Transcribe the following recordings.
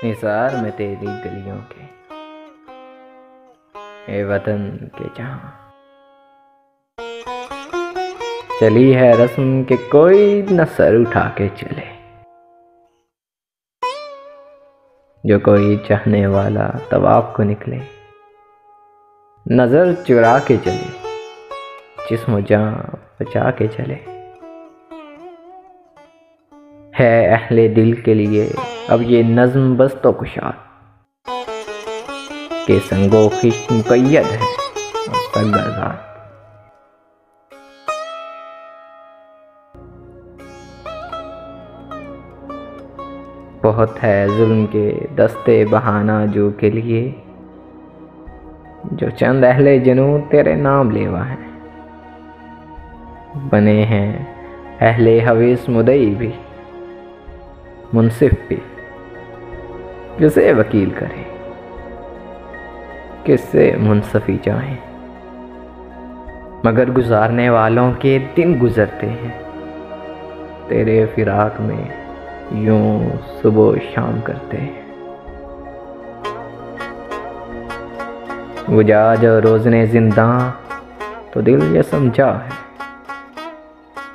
निसार में तेरी गलियों के, ए वतन के जहां चली है रस्म के कोई न सर उठा के चले। जो कोई चाहने वाला तवाफ को निकले, नजर चुरा के चले, जिस्म जान बचा के चले। है अहले दिल के लिए अब ये नज्म बस तो कुशाद के संगो खिश्क मुक़य्यद है और संग आज़ाद। बहुत है जुल्म के दस्ते बहाना जो के लिए, जो चंद अहले जनू तेरे नाम लेवा हैं। बने हैं अहले हवीस मुदई भी, मुंसिफ भी, किसे वकील करे, किससे मुंसफी चाहे। मगर गुजारने वालों के दिन गुजरते हैं तेरे फिराक में, यूं सुबह शाम करते हैं। गुजा जो रोज़ने जिंदा तो दिल ये समझा है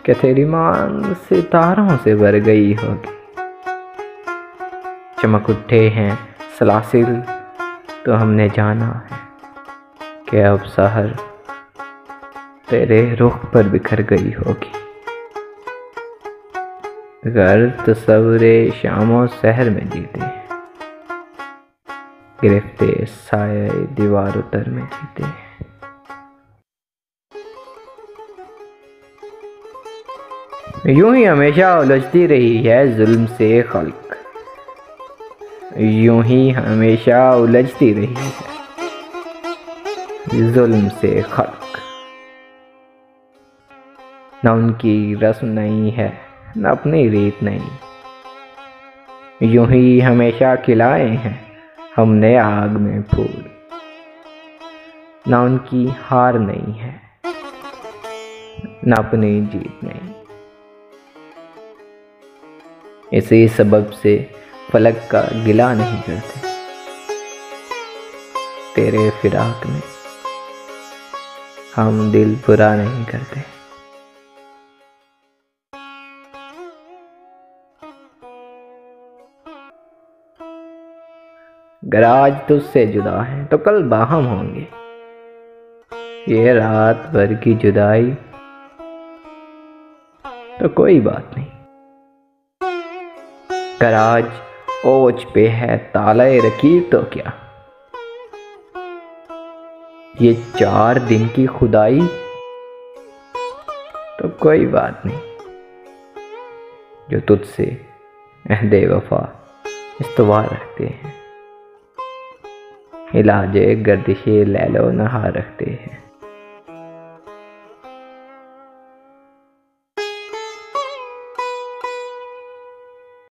कि तेरी मान सितारों से भर गई होगी। चमक उठे हैं सलासिल तो हमने जाना है कि अब सहर तेरे रुख पर बिखर गई होगी। घर तस्वरे शामों शहर में जीते हैं, गिरफ्ते साए दीवार उतर में जीते हैं। यूं ही हमेशा उलझती रही है जुल्म से खल्क, यूं ही हमेशा उलझती रही है जुल्म से खल्क। न उनकी रस्म नहीं है न अपनी रीत नहीं, यूं ही हमेशा खिलाए हैं हमने आग में फूल। न उनकी हार नहीं है न अपनी जीत नहीं। इसी सबब से फलक का गिला नहीं करते तेरे फिराक में, हम दिल बुरा नहीं करते। अगर आज तुझसे जुदा है तो कल बाहम होंगे, ये रात भर की जुदाई तो कोई बात नहीं। अगर आज ओज पे है ताले रकीब तो क्या, ये 4 दिन की खुदाई तो कोई बात नहीं। जो तुझसे अहदे वफा इस्तवार रखते हैं, इलाजे गर्दिशे लैलो नहा रखते हैं।